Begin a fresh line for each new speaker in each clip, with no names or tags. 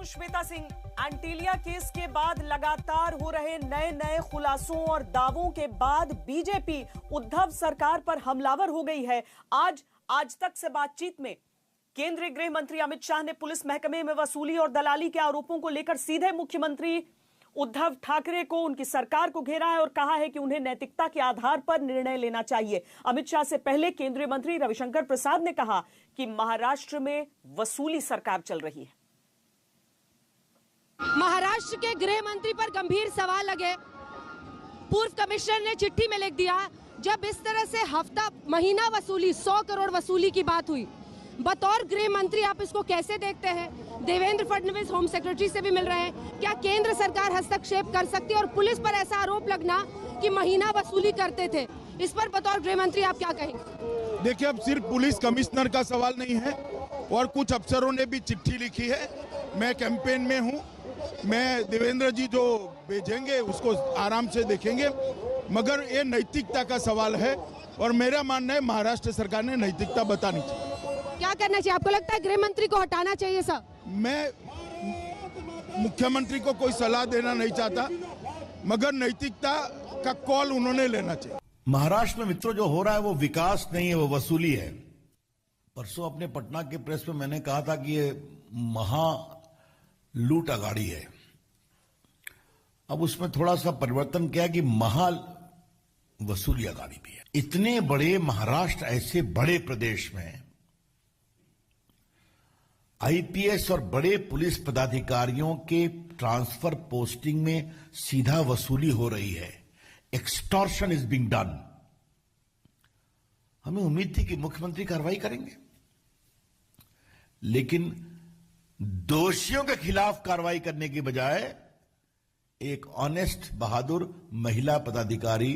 हूं श्वेता सिंह। एंटीलिया केस के बाद लगातार हो रहे नए खुलासों और दावों के बाद बीजेपी उद्धव सरकार पर हमलावर हो गई है। आज तक से बातचीत में केंद्रीय गृह मंत्री अमित शाह ने पुलिस महकमे में वसूली और दलाली के आरोपों को लेकर सीधे मुख्यमंत्री उद्धव ठाकरे को, उनकी सरकार को घेरा है और कहा है कि उन्हें नैतिकता के आधार पर निर्णय लेना चाहिए। अमित शाह से पहले केंद्रीय मंत्री रविशंकर प्रसाद ने कहा कि महाराष्ट्र में वसूली सरकार चल रही है।
महाराष्ट्र के गृह मंत्री पर गंभीर सवाल लगे। पूर्व कमिश्नर ने चिट्ठी में लिख दिया, जब इस तरह से हफ्ता महीना वसूली 100 करोड़ वसूली की बात हुई, बतौर गृह मंत्री आप इसको कैसे देखते हैं? देवेंद्र फडणवीस होम सेक्रेटरी से भी मिल रहे हैं। क्या केंद्र सरकार हस्तक्षेप कर सकती है? और पुलिस पर ऐसा आरोप लगना कि महीना वसूली करते थे, इस पर बतौर गृह मंत्री आप क्या कहेंगे?
देखिए, अब सिर्फ पुलिस कमिश्नर का सवाल नहीं है और कुछ अफसरों ने भी चिट्ठी लिखी है। मैं कैंपेन में हूँ, मैं देवेंद्र जी जो भेजेंगे उसको आराम से देखेंगे, मगर ये नैतिकता का सवाल है और मेरा मानना है महाराष्ट्र सरकार ने नैतिकता बतानी चाहिए।
क्या करना चाहिए? आपको लगता है गृह मंत्री को हटाना चाहिए? सर,
मैं मुख्यमंत्री को कोई सलाह देना नहीं चाहता, मगर नैतिकता का कॉल उन्होंने लेना चाहिए।
महाराष्ट्र में मित्रों जो हो रहा है वो विकास नहीं है, वो वसूली है। परसों अपने पटना के प्रेस में मैंने कहा था कि ये महा लूट अगाड़ी है। अब उसमें थोड़ा सा परिवर्तन किया कि महा वसूली अगाड़ी भी है। इतने बड़े महाराष्ट्र, ऐसे बड़े प्रदेश में आईपीएस और बड़े पुलिस पदाधिकारियों के ट्रांसफर पोस्टिंग में सीधा वसूली हो रही है। Extortion is being done. हमें उम्मीद थी कि मुख्यमंत्री कार्रवाई करेंगे, लेकिन दोषियों के खिलाफ कार्रवाई करने की बजाय एक ऑनेस्ट बहादुर महिला पदाधिकारी,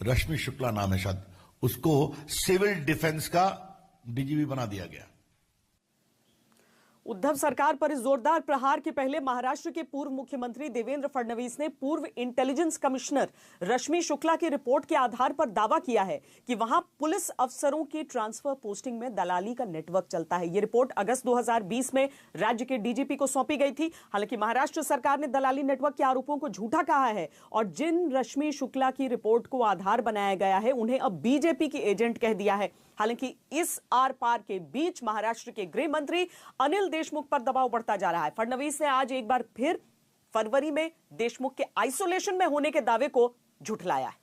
रश्मि शुक्ला नाम है शायद, उसको सिविल डिफेंस का डीजीपी बना दिया गया।
उद्धव सरकार पर इस जोरदार प्रहार के पहले महाराष्ट्र के पूर्व मुख्यमंत्री देवेंद्र फडणवीस ने पूर्व इंटेलिजेंस कमिश्नर रश्मि शुक्ला की रिपोर्ट के आधार पर दावा किया है कि वहां पुलिस अफसरों की ट्रांसफर पोस्टिंग में दलाली का नेटवर्क चलता है। यह रिपोर्ट अगस्त 2020 में राज्य के डीजीपी को सौंपी गई थी। हालांकि महाराष्ट्र सरकार ने दलाली नेटवर्क के आरोपों को झूठा कहा है और जिन रश्मि शुक्ला की रिपोर्ट को आधार बनाया गया है उन्हें अब बीजेपी की एजेंट कह दिया है। हालांकि इस आर पार के बीच महाराष्ट्र के गृह मंत्री अनिल देशमुख पर दबाव बढ़ता जा रहा है। फडणवीस ने आज एक बार फिर फरवरी में देशमुख के आइसोलेशन में होने के दावे को झुठलाया है।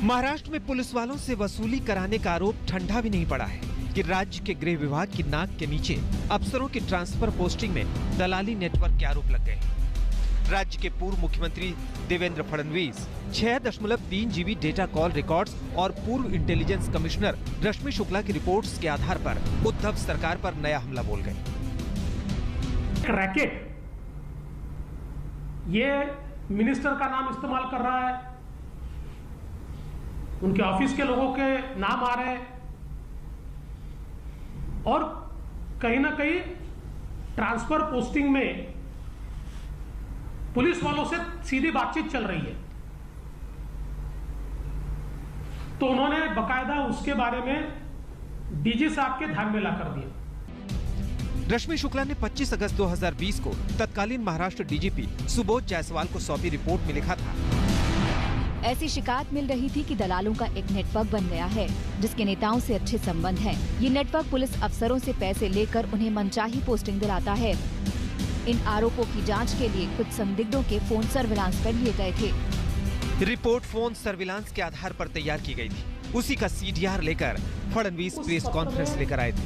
महाराष्ट्र में पुलिस वालों से वसूली कराने का आरोप ठंडा भी नहीं पड़ा है कि राज्य के गृह विभाग की नाक के नीचे अफसरों की ट्रांसफर पोस्टिंग में दलाली नेटवर्क के आरोप लग गए। राज्य के पूर्व मुख्यमंत्री Devendra Fadnavis 6.3 GB data call records और पूर्व इंटेलिजेंस कमिश्नर रश्मि शुक्ला की रिपोर्ट्स के आधार पर उद्धव सरकार पर नया हमला बोल गए।
रैकेट, ये मिनिस्टर का नाम इस्तेमाल कर रहा है, उनके ऑफिस के लोगों के नाम आ रहे हैं और कहीं ना कहीं ट्रांसफर पोस्टिंग में पुलिस वालों से सीधी बातचीत चल रही है। तो उन्होंने बकायदा उसके बारे में डीजी साहब के ध्यान में ला कर दिया।
रश्मि शुक्ला ने 25 अगस्त 2020 को तत्कालीन महाराष्ट्र डीजीपी सुबोध जायसवाल को सौंपी रिपोर्ट में लिखा था,
ऐसी शिकायत मिल रही थी कि दलालों का एक नेटवर्क बन गया है जिसके नेताओं से अच्छे संबंध हैं। ये नेटवर्क पुलिस अफसरों से पैसे लेकर उन्हें मनचाही पोस्टिंग दिलाता है। इन आरोपों की जांच के लिए कुछ संदिग्धों के फोन सर्विलांस पर लिए गए थे।
रिपोर्ट फोन सर्विलांस के आधार पर तैयार की गई थी। उसी का सीडीआर लेकर फडणवीस प्रेस कॉन्फ्रेंस लेकर आए थे।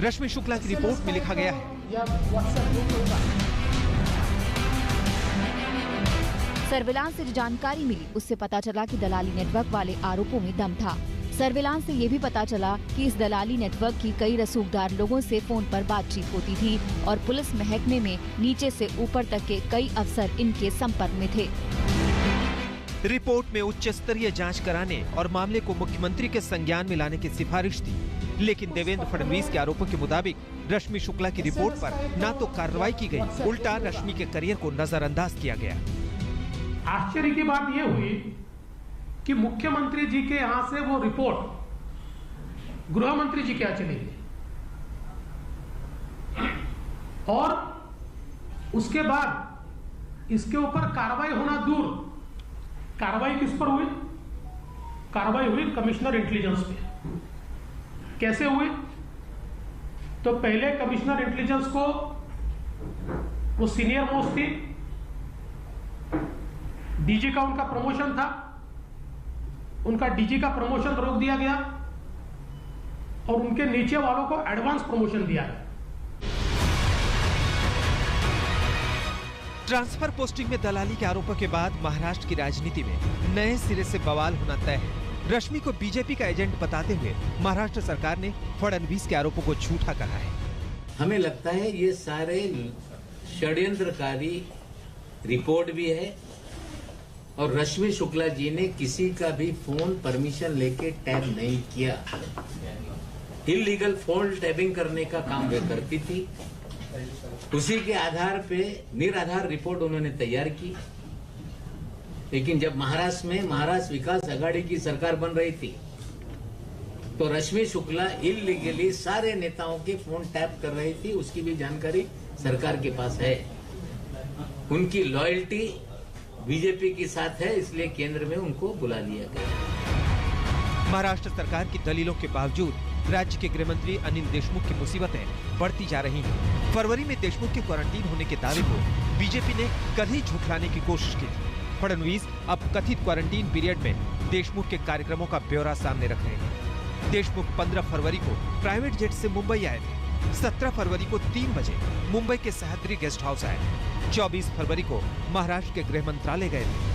रश्मि शुक्ला की रिपोर्ट में लिखा गया है,
सर्विलांस से जो जानकारी मिली उससे पता चला कि दलाली नेटवर्क वाले आरोपों में दम था। सर्विलांस से ये भी पता चला कि इस दलाली नेटवर्क की कई रसूखदार लोगों से फोन पर बातचीत होती थी और पुलिस महकमे में नीचे से ऊपर तक के कई अफसर इनके संपर्क में थे।
रिपोर्ट में उच्च स्तरीय जांच कराने और मामले को मुख्यमंत्री के संज्ञान में लाने की सिफारिश थी, लेकिन देवेंद्र फडणवीस के आरोपों के मुताबिक रश्मि शुक्ला की रिपोर्ट पर न तो कार्रवाई की गई, उल्टा रश्मि के करियर को नजरअंदाज किया गया।
आश्चर्य की बात यह हुई कि मुख्यमंत्री जी के यहां से वो रिपोर्ट गृह मंत्री जी के यहां चली गई और उसके बाद इसके ऊपर कार्रवाई होना दूर, कार्रवाई किस पर हुई? कार्रवाई हुई कमिश्नर इंटेलिजेंस पे। कैसे हुई? तो पहले कमिश्नर इंटेलिजेंस को, वो सीनियर मोस्ट थी, डीजी का उनका प्रमोशन था, उनका डीजी का प्रमोशन रोक दिया गया और उनके नीचे वालों को एडवांस प्रमोशन दिया गया।
ट्रांसफर पोस्टिंग में दलाली के आरोपों के बाद महाराष्ट्र की राजनीति में नए सिरे से बवाल होना तय है। रश्मि को बीजेपी का एजेंट बताते हुए महाराष्ट्र सरकार ने फडणवीस के आरोपों को झूठा कहा है।
हमें लगता है ये सारे षड्यंत्रकारी रिपोर्ट भी है और रश्मि शुक्ला जी ने किसी का भी फोन परमिशन लेके टैप नहीं किया। इलीगल फोन टैपिंग करने का काम वे करती थी, उसी के आधार पे निराधार रिपोर्ट उन्होंने तैयार की। लेकिन जब महाराष्ट्र में महाराष्ट्र विकास आघाड़ी की सरकार बन रही थी तो रश्मि शुक्ला इलीगली सारे नेताओं के फोन टैप कर रही थी, उसकी भी जानकारी सरकार के पास है। उनकी लॉयल्टी बीजेपी के साथ है, इसलिए केंद्र में उनको बुला लिया गया।
महाराष्ट्र सरकार की दलीलों के बावजूद राज्य के गृह मंत्री अनिल देशमुख की मुसीबतें बढ़ती जा रही हैं। फरवरी में देशमुख के क्वारंटीन होने के दावे को बीजेपी ने कल ही झुठलाने की कोशिश की थी। फडणवीस अब कथित क्वारंटीन पीरियड में देशमुख के कार्यक्रमों का ब्यौरा सामने रख रहे हैं। देशमुख 15 फरवरी को प्राइवेट जेट से मुंबई आए थे। 17 फरवरी को 3 बजे मुंबई के सह्याद्री गेस्ट हाउस आए। 24 फरवरी को महाराष्ट्र के गृह मंत्रालय गए थे।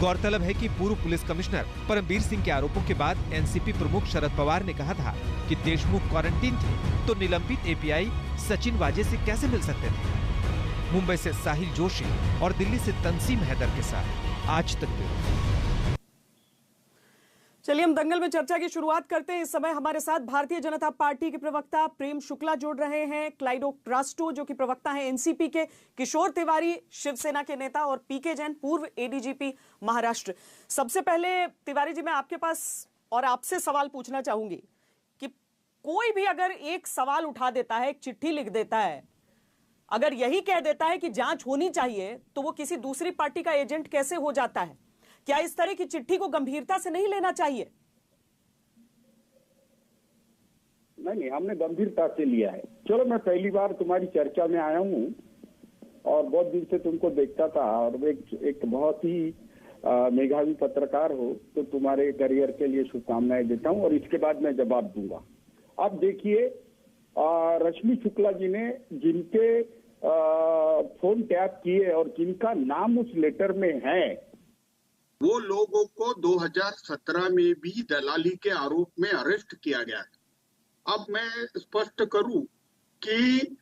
गौरतलब है कि पूर्व पुलिस कमिश्नर परमबीर सिंह के आरोपों के बाद एनसीपी प्रमुख शरद पवार ने कहा था कि देशमुख क्वारंटीन थे तो निलंबित एपीआई सचिन वाजे से कैसे मिल सकते थे। मुंबई से साहिल जोशी और दिल्ली से तंसीम हैदर के साथ आज तक ब्यूरो।
चलिए हम दंगल में चर्चा की शुरुआत करते हैं। इस समय हमारे साथ भारतीय जनता पार्टी के प्रवक्ता प्रेम शुक्ला जुड़ रहे हैं, क्लाइडो क्रास्टो जो कि प्रवक्ता हैं एनसीपी के, किशोर तिवारी शिवसेना के नेता और पीके जैन पूर्व एडीजीपी महाराष्ट्र। सबसे पहले तिवारी जी मैं आपके पास और आपसे सवाल पूछना चाहूंगी कि कोई भी अगर एक सवाल उठा देता है, एक चिट्ठी लिख देता है, अगर यही कह देता है कि जांच होनी चाहिए, तो वो किसी दूसरी पार्टी का एजेंट कैसे हो जाता है? क्या इस तरह की चिट्ठी को गंभीरता से नहीं लेना चाहिए?
नहीं, हमने गंभीरता से लिया है। चलो, मैं पहली बार तुम्हारी चर्चा में आया हूँ और बहुत दिन से तुमको देखता था और एक बहुत ही मेधावी पत्रकार हो, तो तुम्हारे करियर के लिए शुभकामनाएं देता हूँ और इसके बाद मैं जवाब दूंगा। अब देखिए, रश्मि शुक्ला जी ने जिनके फोन टैप किए और जिनका नाम उस लेटर में है,
वो लोगों को 2017 में भी दलाली के आरोप में अरेस्ट किया गया है। अब मैं स्पष्ट करूं कि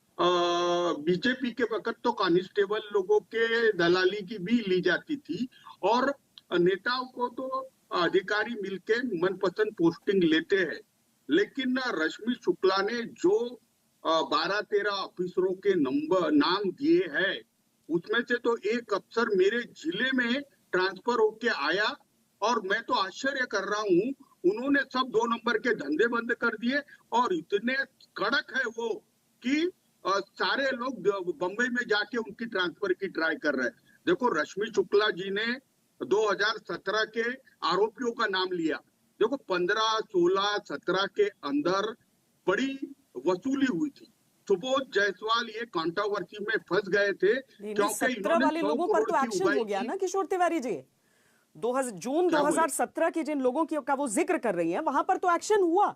बीजेपी के वक्त तो कांस्टेबल लोगों के दलाली की भी ली जाती थी और नेताओं को तो अधिकारी मिलके मनपसंद पोस्टिंग लेते हैं, लेकिन रश्मि शुक्ला ने जो 12-13 ऑफिसरों के नाम दिए हैं, उसमें से तो एक अफसर मेरे जिले में ट्रांसफर होके आया और मैं तो आश्चर्य कर रहा हूँ, उन्होंने सब 2 नंबर के धंधे बंद कर दिए और इतने कड़क है वो कि सारे लोग बंबई में जाके उनकी ट्रांसफर की ट्राई कर रहे हैं। देखो, रश्मि शुक्ला जी ने 2017 के आरोपियों का नाम लिया। देखो, 15, 16, 17 के अंदर बड़ी वसूली हुई थी। सुबोध जायसवाल ये कंट्रोवर्सी में फंस गए थे क्योंकि
17 वाले लोगों पर तो एक्शन हो गया ना किशोर तिवारी जी। जून 2017 के जिन लोगों का वो जिक्र कर रही हैं, वहां पर तो एक्शन हुआ,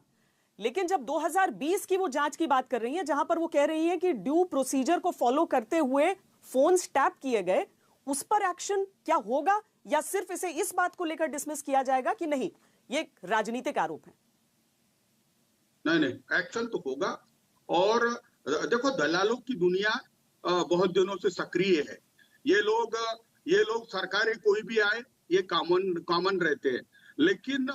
लेकिन जब 2020 की वो जांच की बात कर रही हैं, जहां पर वो कह रही है कि ड्यू प्रोसीजर को फॉलो करते हुए फोन टैप किए गए, उस पर एक्शन क्या होगा या सिर्फ इसे इस बात को लेकर डिसमिस किया जाएगा कि नहीं ये राजनीतिक आरोप है?
नहीं, एक्शन तो होगा। और देखो, दलालों की दुनिया बहुत दिनों से सक्रिय है। ये लोग सरकारें कोई भी आए, ये कॉमन रहते हैं, लेकिन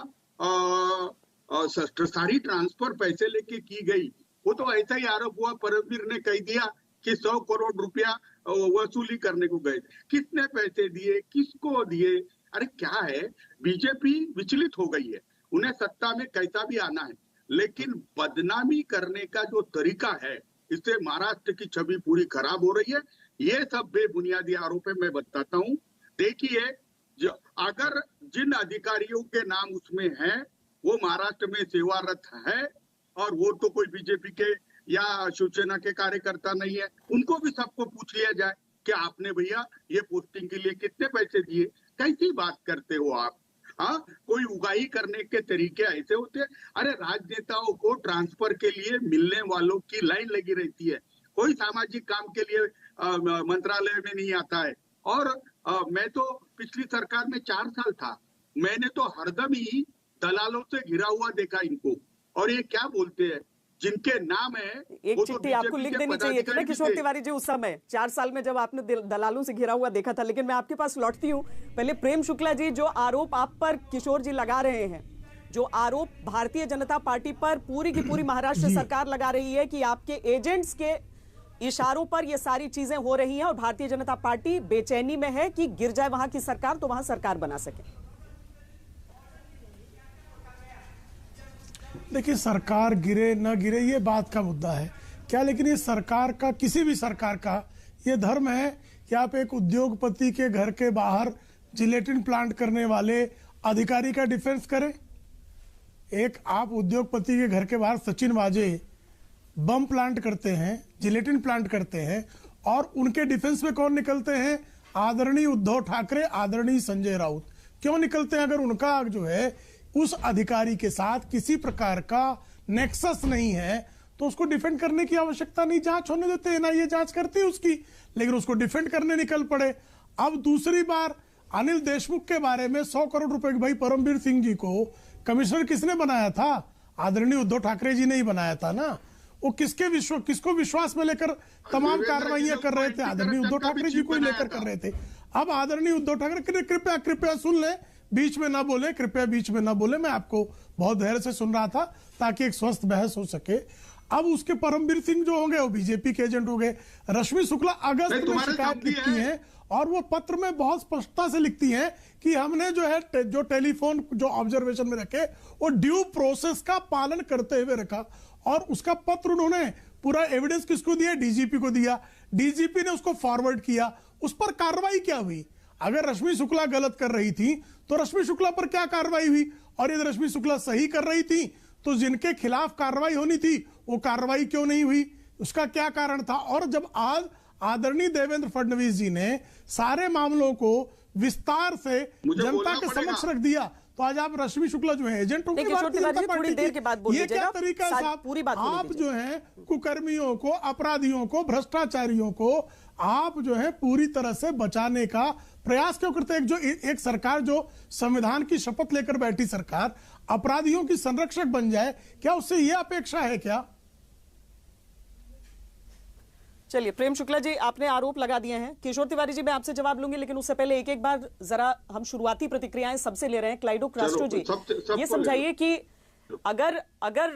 सारी ट्रांसफर पैसे लेके की गई, वो तो ऐसा ही आरोप हुआ। परमबीर ने कह दिया कि 100 करोड़ रुपया वसूली करने को गए, कितने पैसे दिए, किसको दिए? अरे क्या है, बीजेपी विचलित हो गई है, उन्हें सत्ता में कैसा भी आना है, लेकिन बदनामी करने का जो तरीका है इससे महाराष्ट्र की छवि पूरी खराब हो रही है। ये सब बेबुनियादी आरोप है, मैं बताता हूँ। देखिए, अगर जिन अधिकारियों के नाम उसमें हैं वो महाराष्ट्र में सेवारत है और वो तो कोई बीजेपी के या शिवसेना के कार्यकर्ता नहीं है, उनको भी सबको पूछ लिया जाए कि आपने भैया ये पोस्टिंग के लिए कितने पैसे दिए। कैसी बात करते हो आप? हाँ, कोई उगाही करने के तरीके ऐसे होते हैं। अरे राजनेताओं को ट्रांसफर के लिए मिलने वालों की लाइन लगी रहती है, कोई सामाजिक काम के लिए मंत्रालय में नहीं आता है। और मैं तो पिछली सरकार में 4 साल था, मैंने तो हरदम ही दलालों से घिरा हुआ देखा इनको। और ये क्या बोलते हैं, जिनके नाम है
एक चिट्ठी आपको लिख देनी चाहिए थी ना किशोर तिवारी जी उस समय, 4 साल में जब आपने दलालों से घिरा हुआ देखा था। लेकिन मैं आपके पास लौटती हूँ। पहले प्रेम शुक्ला जी, जो आरोप आप पर किशोर जी लगा रहे हैं, जो आरोप भारतीय जनता पार्टी पर पूरी की पूरी महाराष्ट्र सरकार लगा रही है कि आपके एजेंट्स के इशारों पर ये सारी चीजें हो रही हैं और भारतीय जनता पार्टी बेचैनी में है कि गिर जाए वहां की सरकार तो वहां सरकार बना सके।
देखिए, सरकार गिरे न गिरे ये बात का मुद्दा है क्या, लेकिन ये सरकार का, किसी भी सरकार का ये धर्म है कि आप एक उद्योगपति के घर के बाहर जिलेटिन प्लांट करने वाले अधिकारी का डिफेंस करें। एक आप उद्योगपति के घर के बाहर सचिन वाजे बम प्लांट करते हैं, जिलेटिन प्लांट करते हैं, और उनके डिफेंस में कौन निकलते हैं? आदरणीय उद्धव ठाकरे, आदरणीय संजय राउत। क्यों निकलते हैं? अगर उनका जो है उस अधिकारी के साथ किसी प्रकार का नेक्सस नहीं है तो उसको डिफेंड करने की आवश्यकता नहीं, जांच होने देते हैं ना, ये जांच करती है उसकी, लेकिन उसको डिफेंड करने निकल पड़े। अब दूसरी बार अनिल देशमुख के बारे में 100 करोड़ रुपए, भाई परमवीर सिंह जी को कमिश्नर किसने बनाया था? आदरणीय उद्धव ठाकरे जी ने ही बनाया था ना। वो किसको विश्वास में लेकर तमाम कार्रवाइयां कर रहे थे? आदरणीय उद्धव ठाकरे जी को लेकर कर रहे थे। अब आदरणीय उद्धव ठाकरे, कृपया सुन ले, बीच में ना बोले, कृपया बीच में ना बोले। मैं आपको बहुत धैर्य से सुन रहा था ताकि एक स्वस्थ बहस हो सके। अब उसके परमवीर सिंह जो होंगे वो बीजेपी के एजेंट हो गए। रश्मि शुक्ला अगस्त में शिकायत लिखती हैं और वो पत्र में बहुत स्पष्टता से लिखती हैं कि हमने जो है जो टेलीफोन जो ऑब्जर्वेशन में रखे वो ड्यू प्रोसेस का पालन करते हुए रखा, और उसका पत्र उन्होंने पूरा एविडेंस किसको दिया? डीजीपी को दिया। डीजीपी ने उसको फॉरवर्ड किया। उस पर कार्रवाई क्या हुई? अगर रश्मि शुक्ला गलत कर रही थी तो रश्मि शुक्ला पर क्या कार्रवाई हुई? और यदि रश्मि शुक्ला सही कर रही थी तो जिनके खिलाफ कार्रवाई होनी थी वो कार्रवाई क्यों नहीं हुई? उसका क्या कारण था? और जब आज आदरणीय देवेंद्र फडणवीस जी ने सारे मामलों को विस्तार से जनता के समक्ष रख दिया तो आज आप रश्मि शुक्ला जो है एजेंट होंगे भारतीय जनता पार्टी की। ये क्या तरीका है साहब? पूरी बात आप जो है कुकर्मियों को, अपराधियों को, भ्रष्टाचारियों को आप जो है पूरी तरह से बचाने का प्रयास क्यों करते हैं? एक सरकार जो संविधान की शपथ लेकर बैठी सरकार अपराधियों की संरक्षक बन जाए, क्या उससे यह अपेक्षा है क्या?
चलिए प्रेम शुक्ला जी, आपने आरोप लगा दिए हैं। किशोर तिवारी जी, मैं आपसे जवाब लूंगी, लेकिन उससे पहले एक बार जरा हम शुरुआती प्रतिक्रियाएं सबसे ले रहे हैं। क्लाइडो क्रास्टो जी, ये समझाइए कि अगर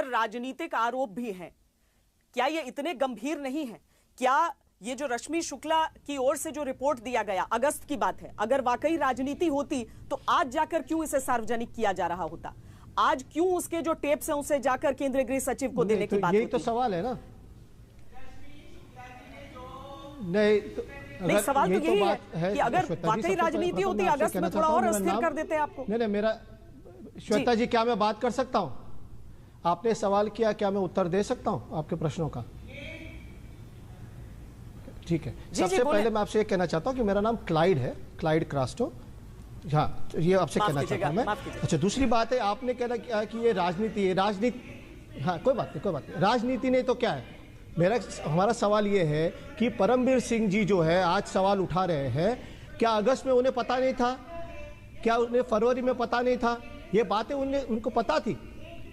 राजनीतिक आरोप भी हैं, क्या ये इतने गंभीर नहीं है? क्या ये जो रश्मि शुक्ला की ओर से जो रिपोर्ट दिया गया, अगस्त की बात है, अगर वाकई राजनीति होती तो आज जाकर क्यों इसे सार्वजनिक किया जा रहा होता? आज क्यों उसके जो टेप्स हैं उसे जाकर केंद्रीय गृह सचिव को देने की बात?
यही तो सवाल है ना। नहीं,
सवाल तो यही है कि अगर वाकई राजनीति होती अगस्त में थोड़ा और अस्थिर कर देते आपको।
नहीं, मेरा श्वेता जी, क्या मैं बात कर सकता हूं? आपने सवाल किया, क्या मैं उत्तर दे सकता हूं आपके प्रश्नों का? ठीक है। सबसे पहले मैं आपसे ये कहना चाहता हूं कि मेरा नाम क्लाइड है, क्लाइड क्रास्टो। हाँ, ये आपसे कहना चाहता हूं मैं। अच्छा, दूसरी बात है, आपने कहना कि ये राजनीति है। राजनीति, हाँ कोई बात नहीं। राजनीति नहीं तो क्या है? हमारा सवाल ये है कि परमवीर सिंह जी जो है आज सवाल उठा रहे हैं, क्या अगस्त में उन्हें पता नहीं था? क्या उन्हें फरवरी में पता नहीं था? ये बातें उनको पता थी,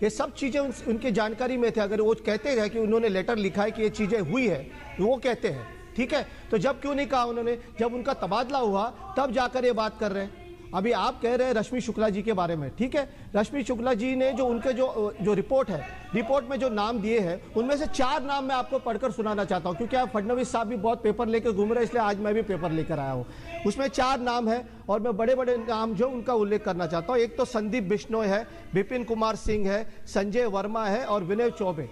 ये सब चीजें उनके जानकारी में थे। अगर वो कहते हैं कि उन्होंने लेटर लिखा है कि ये चीजें हुई है, वो कहते हैं, ठीक है, तो जब क्यों नहीं कहा उन्होंने? जब उनका तबादला हुआ तब जाकर ये बात कर रहे हैं। अभी आप कह रहे हैं रश्मि शुक्ला जी के बारे में, ठीक है, रश्मि शुक्ला जी ने जो उनके जो रिपोर्ट है, रिपोर्ट में जो नाम दिए हैं उनमें से 4 नाम मैं आपको पढ़कर सुनाना चाहता हूं, क्योंकि आप फडणवीस साहब भी बहुत पेपर लेकर घूम रहे हैं, इसलिए आज मैं भी पेपर लेकर आया हूं। उसमें 4 नाम है और मैं बड़े बड़े नाम जो उनका उल्लेख करना चाहता हूं। एक तो संदीप बिश्नोई है, विपिन कुमार सिंह है, संजय वर्मा है और विनय चौबे।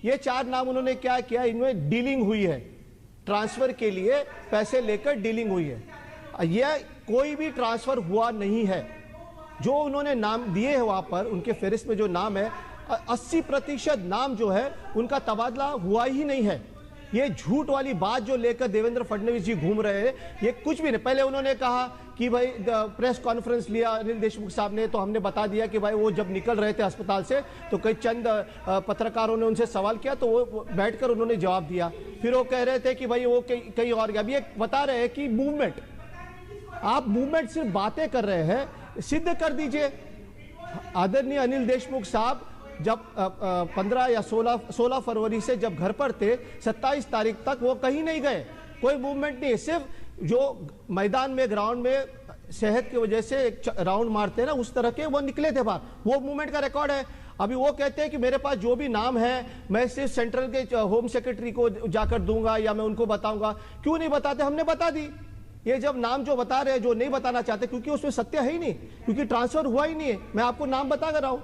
ये 4 नाम उन्होंने क्या किया, इनमें डीलिंग हुई है, ट्रांसफर के लिए पैसे लेकर डीलिंग हुई है। यह कोई भी ट्रांसफर हुआ नहीं है। जो उन्होंने नाम दिए हैं वहां पर, उनके फेरिस्त में जो नाम है, 80% नाम जो है उनका तबादला हुआ ही नहीं है। ये झूठ वाली बात जो लेकर देवेंद्र फडणवीस जी घूम रहे हैं, ये कुछ भी नहीं। पहले उन्होंने कहा कि भाई प्रेस कॉन्फ्रेंस लिया अनिल देशमुख साहब ने, तो हमने बता दिया कि भाई वो जब निकल रहे थे अस्पताल से तो कई चंद पत्रकारों ने उनसे सवाल किया, तो वो बैठकर उन्होंने जवाब दिया। फिर वो कह रहे थे कि भाई वो कहीं और गया। अभी ये बता रहे हैं कि मूवमेंट, आप मूवमेंट सिर्फ बातें कर रहे हैं, सिद्ध कर दीजिए। आदरणीय अनिल देशमुख साहब जब 15 या 16 फरवरी से जब घर पर थे, 27 तारीख तक वो कहीं नहीं गए, कोई मूवमेंट नहीं। सिर्फ जो मैदान में, ग्राउंड में सेहत की वजह से एक राउंड मारते हैं ना, उस तरह के वो निकले थे बाहर, वो मूवमेंट का रिकॉर्ड है। अभी वो कहते हैं कि मेरे पास जो भी नाम है मैं सिर्फ सेंट्रल के होम सेक्रेटरी को जाकर दूंगा या मैं उनको बताऊंगा। क्यों नहीं बताते? हमने बता दी। ये जब नाम जो बता रहे हैं, जो नहीं बताना चाहते, क्योंकि उसमें सत्य है ही नहीं, क्योंकि ट्रांसफर हुआ ही नहीं है। मैं आपको नाम बता कर रहा हूं।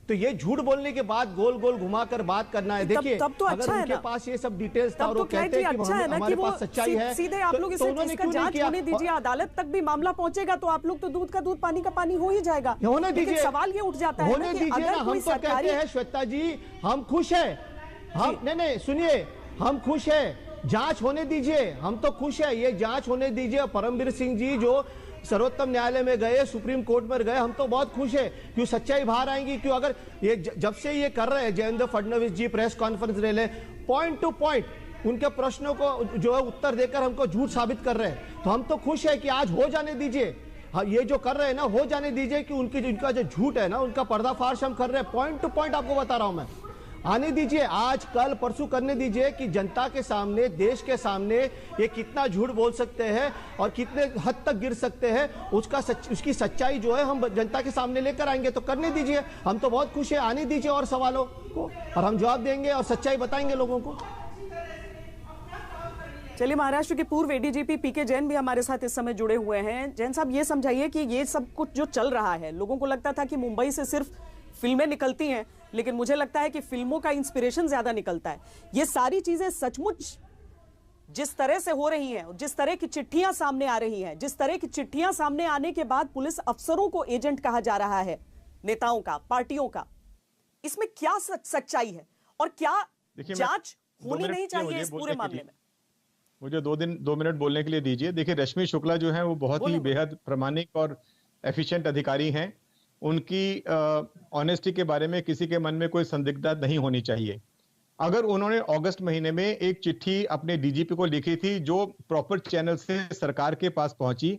तो ये झूठ बोलने के बाद गोल गोल घुमाकर बात करना है। देखिए,
तब तो
अगर
अच्छा
उनके पास ये सब डिटेल्स था और वो कहते हैं कि हमारे पास सच्चाई है,
सीधे आप लोग इसे इसका जांच होने दीजिए, अदालत तक भी मामला पहुंचेगा तो आप लोग तो दूध का दूध पानी का पानी हो ही जाएगा।
होने दीजिए,
सवाल ये उठ जाता है
होने दीजिए ना। हम तो कहते हैं श्वेता जी, हम खुश है, हम नहीं सुनिए, हम खुश है, जांच होने दीजिए, हम तो खुश है, ये जांच होने दीजिए। परमवीर सिंह जी जो सर्वोच्च न्यायालय में गए, सुप्रीम कोर्ट में गए, हम तो बहुत खुश है। क्यों सच्चाई बाहर आएंगी? क्यों? अगर ये जब से ये कर रहे हैं देवेंद्र फडणवीस जी, प्रेस कॉन्फ्रेंस ले ले, पॉइंट टू पॉइंट उनके प्रश्नों को जो है उत्तर देकर हमको झूठ साबित कर रहे हैं, तो हम तो खुश है कि आज हो जाने दीजिए। हाँ, ये जो कर रहे हैं ना, हो जाने दीजिए कि उनका जो झूठ है ना, उनका पर्दाफाश हम कर रहे हैं। पॉइंट टू पॉइंट आपको बता रहा हूं मैं। आने दीजिए, आज कल परसों करने दीजिए कि जनता के सामने, देश के सामने ये कितना झूठ बोल सकते हैं और कितने हद तक गिर सकते हैं, उसकी सच्चाई जो है हम जनता के सामने लेकर आएंगे। तो करने दीजिए, हम तो बहुत खुश है। आने दीजिए और सवालों को, और हम जवाब देंगे और सच्चाई बताएंगे लोगों को।
चलिए, महाराष्ट्र के पूर्व एडीजीपी पीके जैन भी हमारे साथ इस समय जुड़े हुए हैं। जैन साहब, ये समझाइए कि ये सब कुछ जो चल रहा है, लोगों को लगता था कि मुंबई से सिर्फ फिल्में निकलती हैं, लेकिन मुझे लगता है कि फिल्मों का इंस्पिरेशन ज्यादा निकलता है। ये सारी चीजें सचमुच जिस तरह से हो रही हैं, जिस तरह की चिट्ठियां सामने आ रही हैं, जिस तरह की चिट्ठियां सामने आने के बाद पुलिस अफसरों को एजेंट कहा जा रहा है, नेताओं का, पार्टियों का, इसमें क्या सच्चाई है और क्या जांच होनी नहीं चाहिए इस पूरे मामले में?
मुझे 2 मिनट बोलने के लिए दीजिए। देखिए, रश्मि शुक्ला जो है वो बहुत ही बेहद प्रामाणिक और एफिशिएंट अधिकारी हैं। उनकी ऑनेस्टी के बारे में किसी के मन में कोई संदिग्धता नहीं होनी चाहिए। अगर उन्होंने अगस्त महीने में एक चिट्ठी अपने डीजीपी को लिखी थी जो प्रॉपर चैनल से सरकार के पास पहुंची,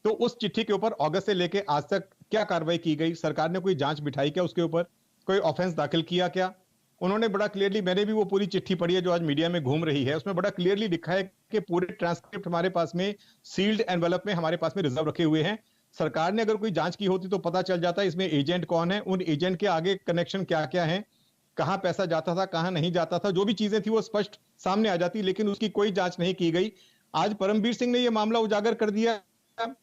तो उस चिट्ठी के ऊपर अगस्त से लेके आज तक क्या कार्रवाई की गई? सरकार ने कोई जांच बिठाई क्या? उसके ऊपर कोई ऑफेंस दाखिल किया क्या? उन्होंने बड़ा क्लियरली, मैंने भी वो पूरी चिट्ठी पढ़ी है जो आज मीडिया में घूम रही है, उसमें बड़ा क्लियरली लिखा है कि पूरे ट्रांसक्रिप्ट हमारे पास में सील्ड एनवेलप में हमारे पास में रिजर्व रखे हुए हैं। सरकार ने अगर कोई जांच की होती तो पता चल जाता इसमें एजेंट कौन है, उन एजेंट के आगे कनेक्शन क्या क्या है, कहां पैसा जाता था, कहां नहीं जाता था, जो भी चीजें थी वो स्पष्ट सामने आ जाती, लेकिन उसकी कोई जांच नहीं की गई। आज परमवीर सिंह ने यह मामला उजागर कर दिया,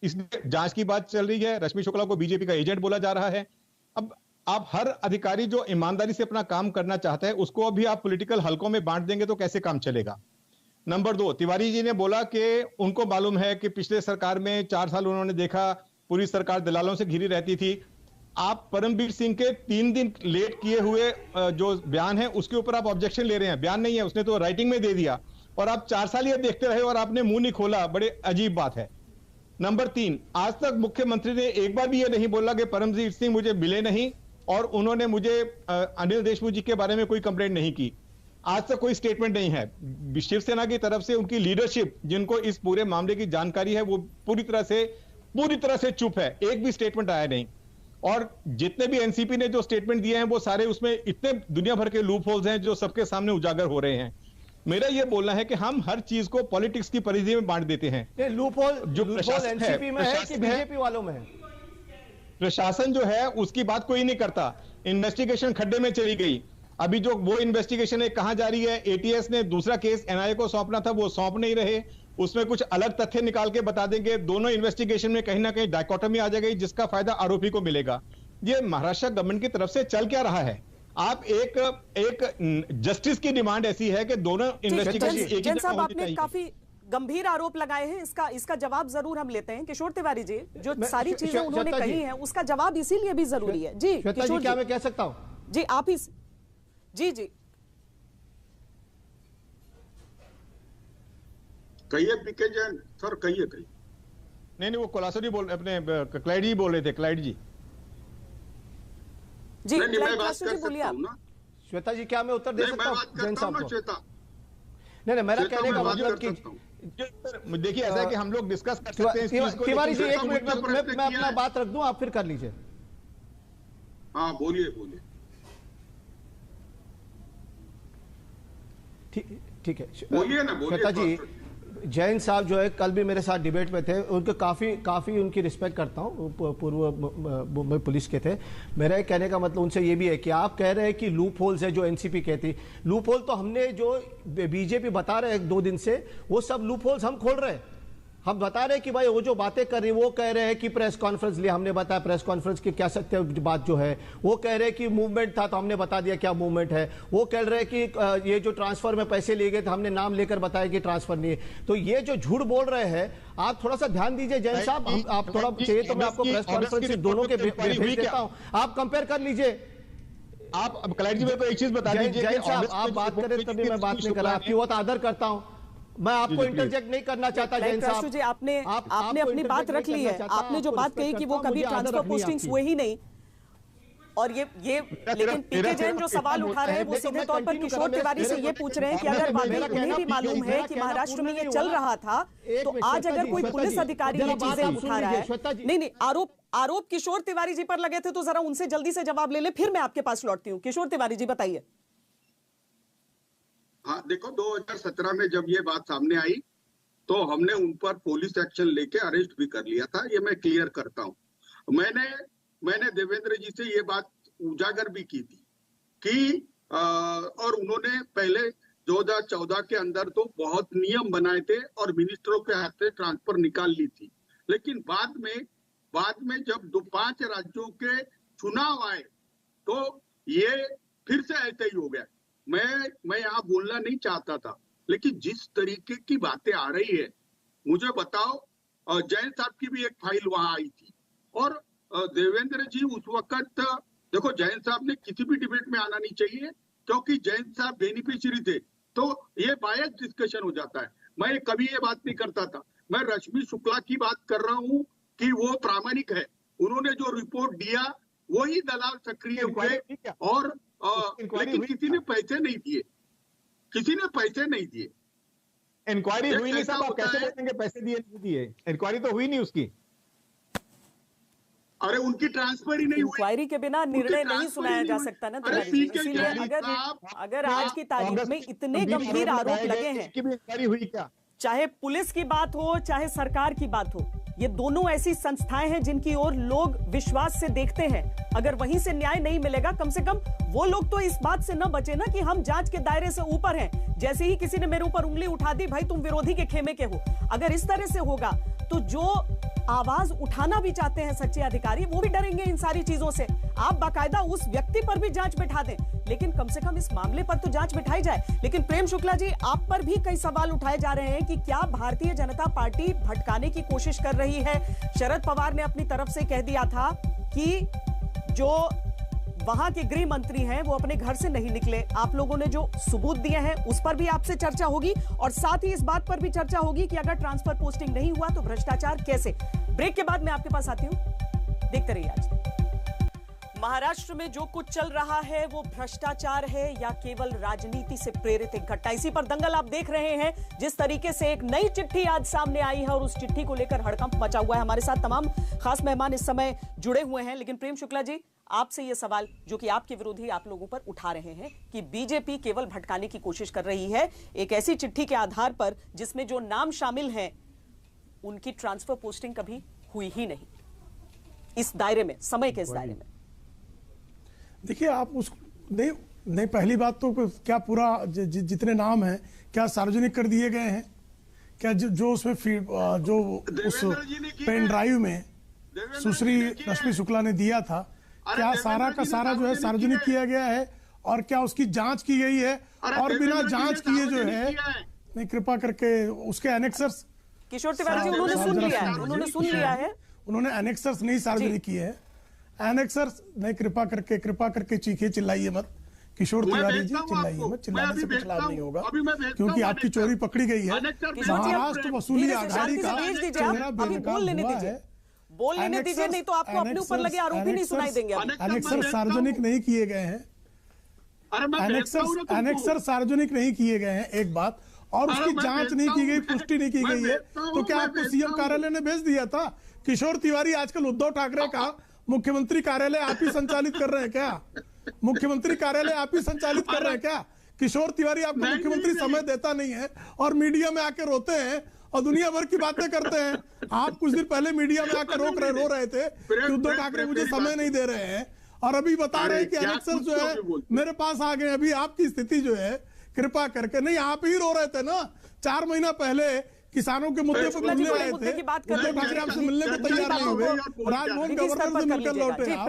इसलिए जांच की बात चल रही है। रश्मि शुक्ला को बीजेपी का एजेंट बोला जा रहा है। अब आप हर अधिकारी जो ईमानदारी से अपना काम करना चाहता है उसको अभी आप पॉलिटिकल हलकों में बांट देंगे तो कैसे काम चलेगा? नंबर 2, तिवारी जी ने बोला कि उनको मालूम है कि पिछले सरकार में 4 साल उन्होंने देखा पूरी सरकार दलालों से घिरी रहती थी। आप परमवीर सिंह के 3 दिन लेट किए हुए जो बयान है उसके ऊपर आप ऑब्जेक्शन ले रहे हैं। बयान नहीं है, उसने तो राइटिंग में दे दिया, और आप 4 साल ये देखते रहे और आपने मुंह नहीं खोला। बड़े अजीब बात है। नंबर 3, आज तक मुख्यमंत्री ने एक बार भी ये नहीं बोला कि परमवीर सिंह मुझे मिले नहीं और उन्होंने मुझे अनिल देशमुख जी के बारे में कोई कंप्लेंट नहीं की। आज तक कोई स्टेटमेंट नहीं है। शिवसेना की तरफ से उनकी लीडरशिप, जिनको इस पूरे मामले की जानकारी है, वो पूरी तरह से चुप है। एक भी स्टेटमेंट आया नहीं। और जितने भी एनसीपी ने जो स्टेटमेंट दिए हैं वो सारे उसमें इतने दुनिया भर के लूप होल्स हैं जो सबके सामने उजागर हो रहे हैं। मेरा ये बोलना है कि हम हर चीज को पॉलिटिक्स की परिधि में बांट देते हैं।
लूप होल जो एनसीपी में है कि बीजेपी वालों में है?
प्रशासन जो है उसकी बात कोई नहीं करता। इन्वेस्टिगेशन खड्डे में चली गई। अभी जो वो इन्वेस्टिगेशन है कहां जा रही है? एटीएस ने दूसरा केस एनआईए को सौंपना था, वो सौंप नहीं रहे। उसमें कुछ अलग तथ्य निकाल के बता देंगे। दोनों इन्वेस्टिगेशन में कहीं ना कहीं डायकोटमी आ जाएगी, जिसका फायदा आरोपी को मिलेगा। ये महाराष्ट्र गवर्नमेंट की तरफ से चल क्या रहा है? आप एक जस्टिस की डिमांड ऐसी है कि दोनों इन्वेस्टिगेशन एक ही जगह होनी चाहिए।
काफी गंभीर आरोप लगाए हैं, इसका जवाब जरूर हम लेते हैं। किशोर तिवारी जी, जो सारी चीजें उन्होंने कही हैं उसका जवाब इसीलिए भी जरूरी है। जी किशोर,
क्या मैं कह सकता हूं?
जी आप ही, जी
कहिए पीके जैन सर, कहिए।
नहीं, वो कोलासो जी अपने क्लाइड जी बोल रहे थे। क्लाइड जी
मैं बात कर सकता हूं ना?
श्वेता जी, क्या मैं उत्तर दे सकता हूं जैन साहब को?
श्वेता,
नहीं, मेरा कहने का मतलब कि
देखिए ऐसा है कि हम लोग डिस्कस कर सकते हैं इस चीज को।
तिवारी जी, एक मिनट मैं अपना बात रख दूं, आप फिर कर लीजिए।
हाँ, बोलिए।
ठीक है,
बोलिए ना, बोलिए।
श्वेता जी, जैन साहब जो है कल भी मेरे साथ डिबेट में थे, उनको काफ़ी उनकी रिस्पेक्ट करता हूँ, पूर्व पुलिस के थे। मेरा कहने का मतलब उनसे ये भी है कि आप कह रहे हैं कि लूप होल्स है जो एनसीपी कहती। लूप होल तो हमने जो बीजेपी बता रहे हैं 2 दिन से, वो सब लूप होल्स हम खोल रहे हैं। हम बता रहे हैं कि भाई वो जो बातें कर रही है, वो कह रहे हैं कि प्रेस कॉन्फ्रेंस लिया, हमने बताया प्रेस कॉन्फ्रेंस की क्या सत्य बात जो है। वो कह रहे हैं कि मूवमेंट था तो हमने बता दिया क्या मूवमेंट है। वो कह रहे हैं कि ये जो ट्रांसफर में पैसे लिए गए थे, हमने नाम लेकर बताया कि ट्रांसफर नहीं है। तो ये जो झूठ बोल रहे हैं, आप थोड़ा सा ध्यान दीजिए जैन साहब। आप थोड़ा चाहिए तो मैं आपको प्रेस कॉन्फ्रेंस दोनों के भेज देता हूं, आप कंपेयर कर लीजिए।
आप क्लाइड जी मेरे को एक चीज बता दीजिए।
जैन साहब, आप बात करें तभी मैं बात नहीं कर रहा, आपकी बहुत आदर करता हूं, मैं आपको इंटरजेक्ट नहीं करना चाहता। जैन साहब
जी, आपने अपनी बात रख ली है। आपने जो बात कही कि वो कभी ट्रांसफर पोस्टिंग्स हुए ही नहीं, और ये लेकिन पीके जैन जो सवाल उठा रहे हैं वो सीधे तौर पर किशोर तिवारी से ये पूछ रहे हैं कि अगर वाकई उन्हें भी मालूम है कि महाराष्ट्र में ये चल रहा था, तो आज अगर कोई पुलिस अधिकारी ये चीजें उठा रहा है, नहीं, आरोप किशोर तिवारी जी पर लगे थे, तो जरा उनसे जल्दी से जवाब ले ले, फिर मैं आपके पास लौटती हूँ। किशोर तिवारी जी बताइए।
हाँ, देखो 2017 में जब ये बात सामने आई तो हमने उन पर पुलिस एक्शन लेके अरेस्ट भी कर लिया था। ये मैं क्लियर करता हूँ। मैंने देवेंद्र जी से ये बात उजागर भी की थी कि और उन्होंने पहले 2014 के अंदर तो बहुत नियम बनाए थे और मिनिस्टरों के हाथ से ट्रांसफर निकाल ली थी। लेकिन बाद में जब 5 राज्यों के चुनाव आए तो ये फिर से ऐसे ही हो गया। मैं यहाँ बोलना नहीं चाहता था, लेकिन जिस तरीके की बातें आ रही है, मुझे बताओ, जैन साहब की भी एक फाइल वहां आई थी और देवेंद्र जी उस वक्त, देखो जैन साहब ने किसी भी डिबेट में आना नहीं चाहिए क्योंकि जैन साहब बेनिफिशियरी थे, तो ये बायस डिस्कशन हो जाता है। मैं कभी ये बात नहीं करता था। मैं रश्मि शुक्ला की बात कर रहा हूँ कि वो प्रामाणिक है। उन्होंने जो रिपोर्ट दिया वही दलाल सक्रिय हुए और लेकिन किसी ने पैसे नहीं दिए।
इंक्वायरी हुई नहीं साहब, आप कैसे बोलेंगे पैसे दिए नहीं दिए? इंक्वायरी तो हुई नहीं उसकी।
अरे उनकी ट्रांसफर ही नहीं हुई।
इंक्वायरी के बिना निर्णय नहीं सुनाया जा सकता ना। इसीलिए अगर आज की तारीख में इतने गंभीर आरोप लगे हैं,
इंक्वायरी हुई क्या?
चाहे पुलिस की बात हो चाहे सरकार की बात हो, ये दोनों ऐसी संस्थाएं हैं जिनकी ओर लोग विश्वास से देखते हैं। अगर वहीं से न्याय नहीं मिलेगा, कम से कम वो लोग तो इस बात से न बचे ना कि हम जांच के दायरे से ऊपर हैं। जैसे ही किसी ने मेरे ऊपर उंगली उठा दी, भाई तुम विरोधी के खेमे के हो। अगर इस तरह से होगा तो जो आवाज उठाना भी चाहते हैं सच्चे अधिकारी, वो भी डरेंगे इन सारी चीजों से। आप बाकायदा उस व्यक्ति पर भी जांच बैठा दें, लेकिन कम से कम इस मामले पर तो जांच बैठाई जाए। लेकिन प्रेम शुक्ला जी, आप पर भी कई सवाल उठाए जा रहे हैं कि क्या भारतीय जनता पार्टी भटकाने की कोशिश कर रही है। शरद पवार ने अपनी तरफ से कह दिया था कि जो वहां के गृह मंत्री हैं वो अपने घर से नहीं निकले। आप लोगों ने जो सबूत दिए हैं उस पर भी आपसे चर्चा होगी, और साथ ही इस बात पर भी चर्चा होगी कि अगर ट्रांसफर पोस्टिंग नहीं हुआ तो भ्रष्टाचार कैसे। ब्रेक के बाद मैं आपके पास आती हूं, देखते रहिए। आज महाराष्ट्र में जो कुछ चल रहा है वो भ्रष्टाचार है या केवल राजनीति से प्रेरित एक घटना, इसी पर दंगल आप देख रहे हैं। जिस तरीके से एक नई चिट्ठी आज सामने आई है और उस चिट्ठी को लेकर हड़कंप मचा हुआ है। हमारे साथ तमाम खास मेहमान इस समय जुड़े हुए हैं, लेकिन प्रेम शुक्ला जी, आपसे ये सवाल जो कि आपके विरोधी आप लोगों पर उठा रहे हैं कि बीजेपी केवल भटकाने की कोशिश कर रही है एक ऐसी चिट्ठी के आधार पर जिसमें जो नाम शामिल हैं उनकी ट्रांसफर पोस्टिंग कभी हुई ही नहीं। इस दायरे में, समय के इस दायरे में?
देखिए, आप उस नहीं पहली बात तो क्या पूरा जितने नाम हैं क्या सार्वजनिक कर दिए गए हैं? क्या जो उसमें जो उस पेन ड्राइव में सुश्री रश्मि शुक्ला ने दिया था, क्या सारा का सारा जो है सार्वजनिक किया गया है? और क्या उसकी जांच की गई है? और बिना जांच किए जो है, नहीं कृपा करके उसके एनेक्सर्स,
किशोर तिवारी जी उन्होंने सुन लिया है,
उन्होंने एनेक्सर्स नहीं सार्वजनिक किए हैं। एनेक्सर्स नहीं, कृपा करके चीखिए, चिल्लाइए मत किशोर तिवारी जी, चिल्लाइए मत। चिल्लाने से कुछ लाभ नहीं होगा, क्योंकि आपकी चोरी पकड़ी गई है। महाराष्ट्र वसूली आघाड़ी का चेहरा बेनकाब हुआ है।
बोल लेने दीजिए, नहीं तो आपको अपने ऊपर लगे आरोप ही नहीं सुनाई देंगे।
एनेक्सर सार्वजनिक नहीं किए गए हैं, एनेक्सर सार्वजनिक नहीं किए गए हैं, एक बात। और उसकी जांच नहीं की गई, पुष्टि नहीं की गई है, तो क्या आपको सीएम कार्यालय ने भेज दिया था? किशोर तिवारी आजकल उद्धव ठाकरे का मुख्यमंत्री कार्यालय आप ही संचालित कर रहे हैं क्या? मुख्यमंत्री कार्यालय आप ही संचालित कर रहे हैं क्या? किशोर तिवारी आपको मुख्यमंत्री समय देता नहीं है और मीडिया में आके रोते हैं और दुनिया भर की बातें करते हैं। आप कुछ दिन पहले मीडिया में आकर रो रहे थे कि उद्धव ठाकरे मुझे समय नहीं दे रहे हैं, और अभी बता रहे हैं कि एनेक्सर जो है मेरे पास आ गए। अभी आपकी स्थिति जो है, कृपा करके, नहीं आप ही रो रहे थे ना 4 महीना पहले किसानों के मुद्दे पर मिलने आए थे, उद्धव ठाकरे आपसे मिलने को तैयार नहीं हुए, राजभवन गवर्नर से मिलकर लौटे आप।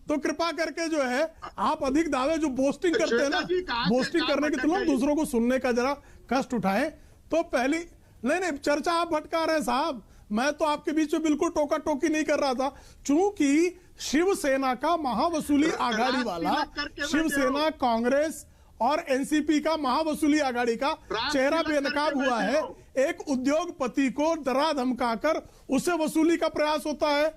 तो कृपा करके जो है आप अधिक दावे जो बोस्टिंग करते हैं ना, बोस्टिंग करने के तुलना दूसरों को सुनने का जरा कष्ट उठाएं। तो पहली नहीं चर्चा आप भटका रहे हैं साहब, मैं तो आपके बीच में बिल्कुल टोका टोकी नहीं कर रहा था। चूंकि शिवसेना का महावसूली आघाड़ी वाला, शिवसेना, कांग्रेस और एनसीपी का महावसूली आघाड़ी का चेहरा बेनकाब हुआ है। एक उद्योगपति को डरा धमकाकर उससे वसूली का प्रयास होता है,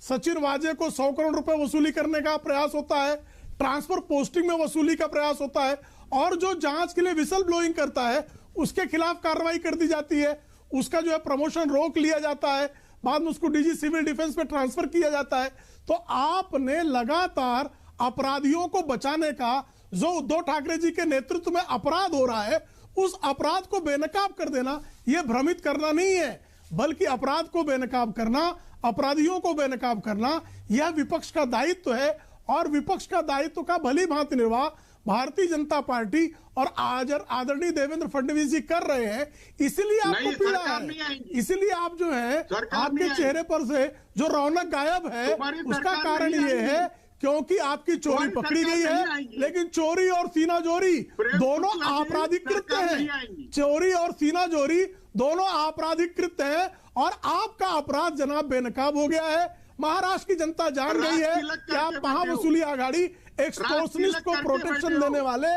सचिन वाजे को 100 करोड़ रुपए वसूली करने का प्रयास होता है, ट्रांसफर पोस्टिंग में वसूली का प्रयास होता है, और जो जांच के लिए विसल ब्लोइंग करता है उसके खिलाफ कार्रवाई कर दी जाती है, उसका जो है प्रमोशन रोक लिया जाता है, बाद में उसको डीजी सिविल डिफेंस में ट्रांसफर किया जाता है। तो आपने लगातार अपराधियों को बचाने का, जो उद्धव ठाकरे जी के नेतृत्व में अपराध हो रहा है, उस अपराध को बेनकाब कर देना, यह भ्रमित करना नहीं है, बल्कि अपराध को बेनकाब करना, अपराधियों को बेनकाब करना, यह विपक्ष का दायित्व है। और विपक्ष का दायित्व का भली भांति निर्वाह भारतीय जनता पार्टी और आदरणीय देवेंद्र फडणवीस जी कर रहे हैं। इसीलिए आपको पीड़ा है, इसीलिए आप जो है आपके चेहरे पर से जो रौनक गायब है, उसका कारण ये है क्योंकि आपकी चोरी पकड़ी गई है। लेकिन चोरी और सीनाजोरी दोनों आपराधिक कृत्य हैं, चोरी और सीनाजोरी दोनों आपराधिक कृत्य हैं, और आपका अपराध जनाब बेनकाब हो गया है। महाराष्ट्र की जनता जान गई है कि आप महावसूली आघाड़ी, एक्सटॉर्शनिस्ट को प्रोटेक्शन देने वाले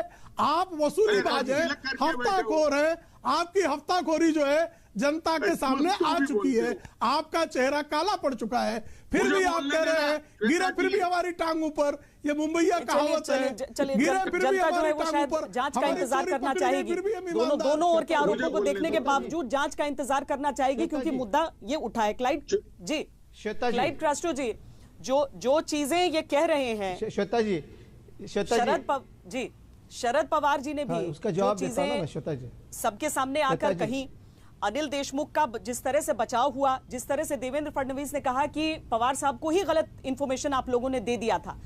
आप वसूलीबाज हैं, हफ्ताखोर हैं। आपकी हफ्ताखोरी जो है जनता के सामने आ चुकी है, आपका चेहरा काला पड़ चुका है, फिर भी आप कह रहे हैं गिरे फिर भी हमारी टांग ऊपर। ये मुंबईया कहावत है, गिरे फिर भी हमारी टांग ऊपर।
जांच का इंतजार करना चाहेगी, दोनों ओर के आरोपों को देखने के बावजूद जांच का इंतजार करना चाहेगी, क्योंकि मुद्दा ये उठा है। क्लाइड जी, क्लाइड क्रास्टो जी, जो चीजें ये कह रहे हैं,
श्वेता जी,
शरद पवार जी ने भी
उसका जवाब देता हूं ना श्वेता जी,
सबके सामने आकर कहीं अनिल देशमुख का जिस तरह से बचाव हुआ, जिस तरह से देवेंद्र फडणवीस ने कहा कि पवार साहब को ही गलत इंफॉर्मेशन आप लोगों ने दे दिया था,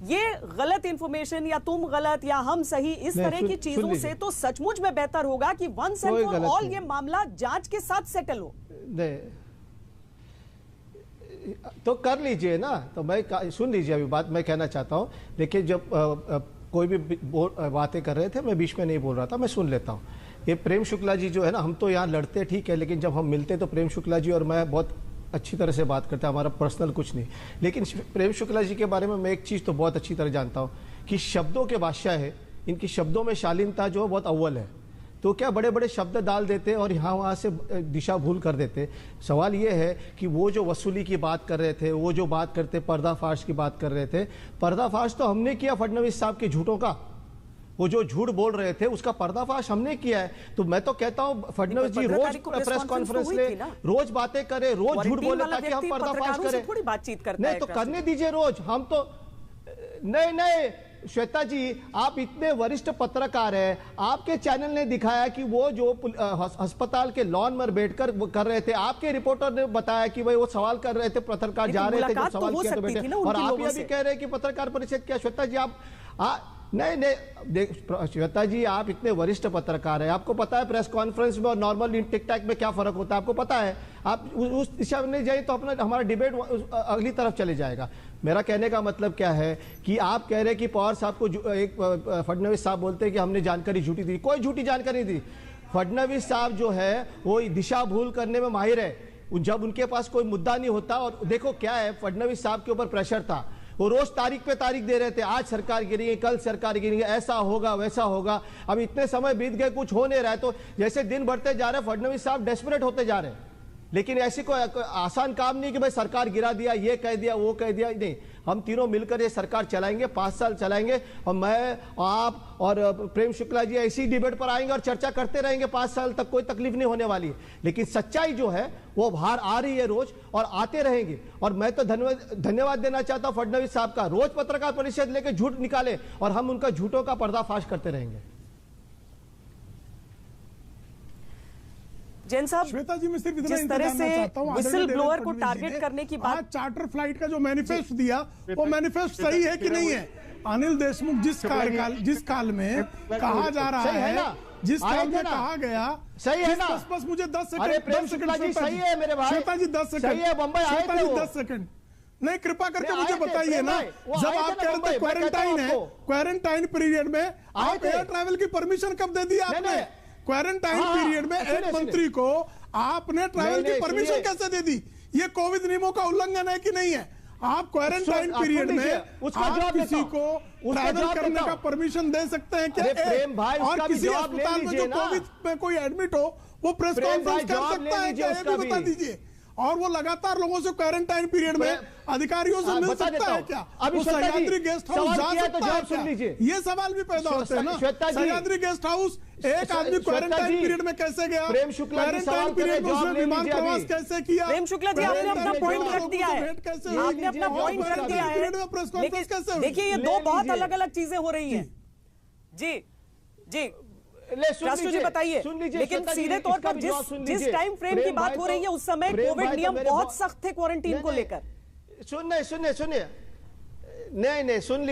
ये गलत इंफॉर्मेशन या तुम गलत या हम सही, इस तरह की चीजों से तो सचमुच में बेहतर होगा कि वंस एंड फॉर ऑल ये मामला जांच के साथ सेटल हो।
तो कर लीजिए ना, तो मैं सुन लीजिए अभी बात मैं कहना चाहता हूं। देखिए, जब कोई भी बातें कर रहे थे मैं बीच में नहीं बोल रहा था, मैं सुन लेता हूं। ये प्रेम शुक्ला जी जो है ना, हम तो यहाँ लड़ते ठीक है, लेकिन जब हम मिलते तो प्रेम शुक्ला जी और मैं बहुत अच्छी तरह से बात करते हैं, हमारा पर्सनल कुछ नहीं। लेकिन प्रेम शुक्ला जी के बारे में मैं एक चीज़ तो बहुत अच्छी तरह जानता हूँ कि शब्दों के बादशाह है, इनकी शब्दों में शालीनता जो बहुत अव्वल है। तो क्या बड़े बड़े शब्द डाल देते और यहाँ वहाँ से दिशा भूल कर देते। सवाल ये है कि वो जो वसूली की बात कर रहे थे, वो जो बात करते पर्दाफाश की बात कर रहे थे, पर्दाफाश तो हमने किया फडणवीस साहब के झूठों का। वो जो झूठ बोल रहे थे उसका पर्दाफाश हमने किया है। तो मैं तो कहता हूँ फडणवीस जी रोज प्रेस कॉन्फ्रेंस ले, रोज बातें करे, रोज झूठ बोले ताकि हम पर्दाफाश करें।
थोड़ी बातचीत करते
नहीं तो करने दीजिए रोज। हम तो नहीं श्वेता जी, आप इतने वरिष्ठ पत्रकार हैं, आपके चैनल ने दिखाया कि वो जो अस्पताल के लॉन में बैठकर कर रहे थे, आपके रिपोर्टर ने बताया कि भाई वो सवाल कर रहे थे, पत्रकार जा रहे थे, जब सवाल किया तो बैठे, और आप ये भी कह रहे हैं कि पत्रकार परिषद क्या? श्वेता जी आप नहीं, श्वेता जी, आप इतने वरिष्ठ पत्रकार हैं, आपको पता है प्रेस कॉन्फ्रेंस में और नॉर्मल टिक टैक में क्या फर्क होता है, आपको पता है। आप उस दिशा में नहीं जाइए तो अपना हमारा डिबेट अगली तरफ चले जाएगा। मेरा कहने का मतलब क्या है कि आप कह रहे हैं कि पवार साहब को एक फडणवीस साहब बोलते हैं कि हमने जानकारी झूठी दी। कोई झूठी जानकारी नहीं दी। फडणवीस साहब जो है वो दिशा भूल करने में माहिर है। जब उनके पास कोई मुद्दा नहीं होता, और देखो क्या है, फडणवीस साहब के ऊपर प्रेशर था, वो रोज तारीख पे तारीख दे रहे थे, आज सरकार गिरेगी, कल सरकार गिरेगी, ऐसा होगा वैसा होगा। अब इतने समय बीत गए, कुछ हो नहीं रहा है, तो जैसे दिन बढ़ते जा रहे हैं फडणवीस साहब डेस्परेट होते जा रहे हैं। लेकिन ऐसी कोई आसान काम नहीं कि भाई सरकार गिरा दिया, ये कह दिया, वो कह दिया, नहीं। हम तीनों मिलकर ये सरकार चलाएंगे, 5 साल चलाएंगे, और मैं, आप और प्रेम शुक्ला जी ऐसी डिबेट पर आएंगे और चर्चा करते रहेंगे 5 साल तक, कोई तकलीफ नहीं होने वाली है। लेकिन सच्चाई जो है वो बाहर आ रही है रोज, और आते रहेंगे। और मैं तो धन्यवाद देना चाहता हूं फडणवीस साहब का, रोज पत्रकार परिषद लेकर झूठ निकाले और हम उनका झूठों का पर्दाफाश करते रहेंगे।
जैन साहब,
श्वेता जी, मैं सिर्फ इतना
जिस तरह से विसल ब्लोअर को टारगेट करने की बात,
आज चार्टर फ्लाइट का जो मैनिफेस्ट दिया, वो मैनिफेस्ट सही है कि नहीं है? अनिल देशमुख जिस काल में कहा जा रहा है, जिस काल में कहा गया,
सही है ना?
बस मुझे 10 सेकंड,
अरे प्रेम शुक्ला जी, सही है मेरे भाई,
श्वेता जी 10 सेकंड,
सही है, बम्बई आए थे वो,
10 सेकंड नहीं, कृपा करके मुझे बताइए ना, जब आप कह रहे थे क्वारंटाइन है, क्वारंटाइन पीरियड में आप एयर ट्रैवल की परमिशन कब दे दी आपने? क्वारंटाइन पीरियड में एक मंत्री को आपने ट्रैवल की परमिशन कैसे दे दी? ये कोविड नियमों का उल्लंघन है कि नहीं है? आप क्वारंटाइन पीरियड में आप किसी को ट्रैवल करने का परमिशन दे सकते हैं क्या? और किसी अस्पताल में जो कोविड में कोई एडमिट हो, वो प्रेस कॉन्फ्रेंस कर सकता है क्या? ये भी बता दीजिए। और वो लगातार लोगों से क्वारंटाइन पीरियड में अधिकारियों से मिल सकता है क्या? वो सह्याद्री गेस्ट हाउस जा सकता है क्या? ये सवाल भी पैदा होते हैं ना। सह्याद्री गेस्ट हाउस एक आदमी क्वारंटाइन पीरियड में कैसे गया? क्वारंटाइन पीरियड में उसने विमान प्रवास कैसे किया?
प्रेम शुक्ला जी, आपने अपना पॉइंट रख दिया है, आपने अपना पॉइंट रख दिया है। देखिए, ये दो बहुत अलग अलग चीजें हो रही हैं। जी जी राष्ट्र जी बताइए, लेकिन सीधे तौर पर जिस टाइम फ्रेम की बात हो रही है, उस समय कोविड नियम बहुत सख्त थे क्वारंटीन को लेकर।
सुनिए, नहीं, सुन